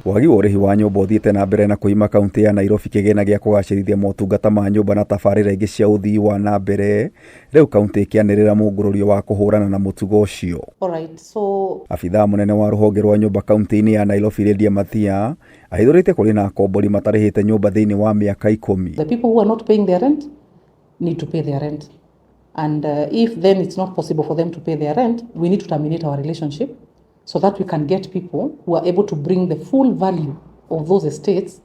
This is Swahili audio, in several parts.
Wagi wa ũrĩhi wa nyũmba ũthiĩte na mbere na kũima kaunti ya Nairobi kĩgĩna gĩa kũgacĩrithia motungata ma nyũmba na tabarĩra ingĩ cia ũthii wa na mbere, rĩu kaunti ĩkĩanĩrĩra mũngũrũrio wa kũhũrana na mũtugo ũcio. Abithaa mũnene wa rũhonge rwa nyũmba kaunti-inĩ ya Nairobi LYDIA MATHIA ahithũrĩte kũrĩ na Akombori matarĩhĩte nyũmba thĩinĩ wa mĩaka 10. The people who are not paying their rent need to pay their rent. And if then it's not possible for them to pay their rent, we need to terminate our relationship so that we can get people who are able to bring the full value of those estates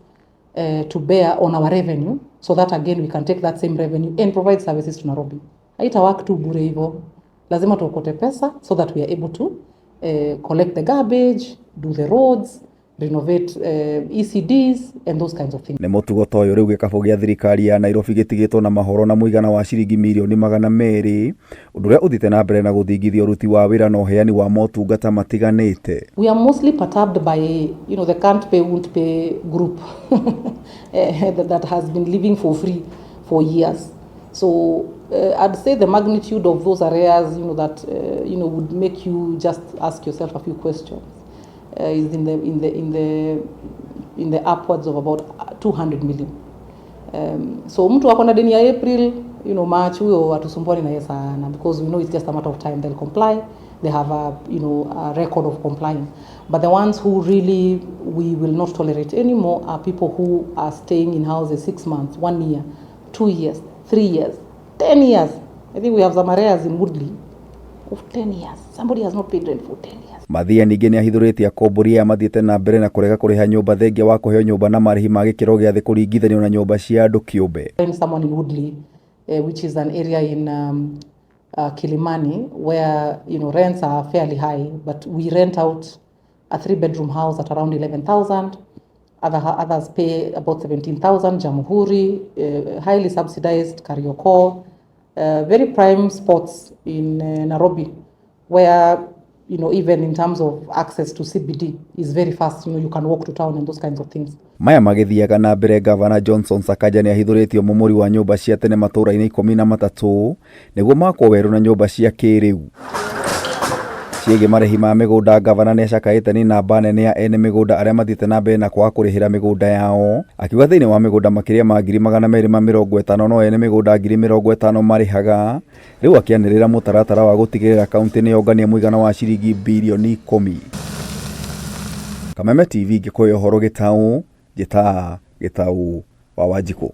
to bear on our revenue, so that again we can take that same revenue and provide services to Nairobi. Haita work tu bure hivyo. Lazima tuokote pesa so that we are able to collect the garbage, do the roads, renovate ECDs and those kinds of things. Nĩ mũtugo ta ũyũ rĩu gĩkabũ gĩa thirikari ya Nairobi gĩtigĩtwo na mahoro na mũigana wa ciringi mirioni 200, ũndũ ũrĩa ũthiĩte na mbere na gũthingithia ũruti wa wĩra na ũheani wa motungata matiganĩte. We are mostly perturbed by, the can't pay won't pay group that has been living for free for years. So I'd say the magnitude of those areas, that would make you just ask yourself a few questions. Is in the upwards of about 200 million. So mtu wako na deni ya April, March, huyo atusumbua na yesa sana, because we know it's just a matter of time they'll comply. They have a record of complying. But the ones who really we will not tolerate anymore are people who are staying in houses 6 months, 1 year, 2 years, 3 years, 10 years. I think we have some areas in Woodley of 10 years. Somebody has not paid rent for 10 years. Mathia ningĩ nĩ ahithũrĩtie Akombori aya mathiĩte na mbere na kũrega kũrĩha nyũmba thengia wa kũheo nyũmba na marĩhi ma gĩkĩro gĩa thĩ kũringithanio na nyũmba cia andũ kĩũmbe. Someone in Woodley, which is an area in Kilimani, where rents are fairly high, but we rent out a 3-bedroom house at around 11,000. Others pay about 17,000. Jamhuri, highly subsidized Karioko, very prime spots in Nairobi, where even in terms of access to CBD is very fast. You can walk to town and those kinds of things. Maya magĩthiaga na mbere Governor Johnson Sakaja nĩ ahithũrĩtio mũmũri wa nyũmba cia tene matũũra-inĩ 13 nĩguo makwo werũ na nyũmba cia kĩrĩu. Ciĩgiĩ marĩhi ma mĩgũnda, Governor nĩ acakaĩte nĩ namba nene ya ene mĩgũnda arĩa mathiĩte na mbere na kwaga kũrĩhĩra mĩgũnda yao, akiuga thĩinĩ wa mĩgũnda makĩria ma 250,000 no ene mĩgũnda 50,000 marĩhaga, rĩu akĩanĩrĩra mũtaratara wa gũtigĩrĩra kaunti nĩ yongania mũigana wa ciringi bilioni 10. Kameme TV ngĩkũhe ũhoro Gĩtaũ, Gĩtaũ wa Wanjikũ.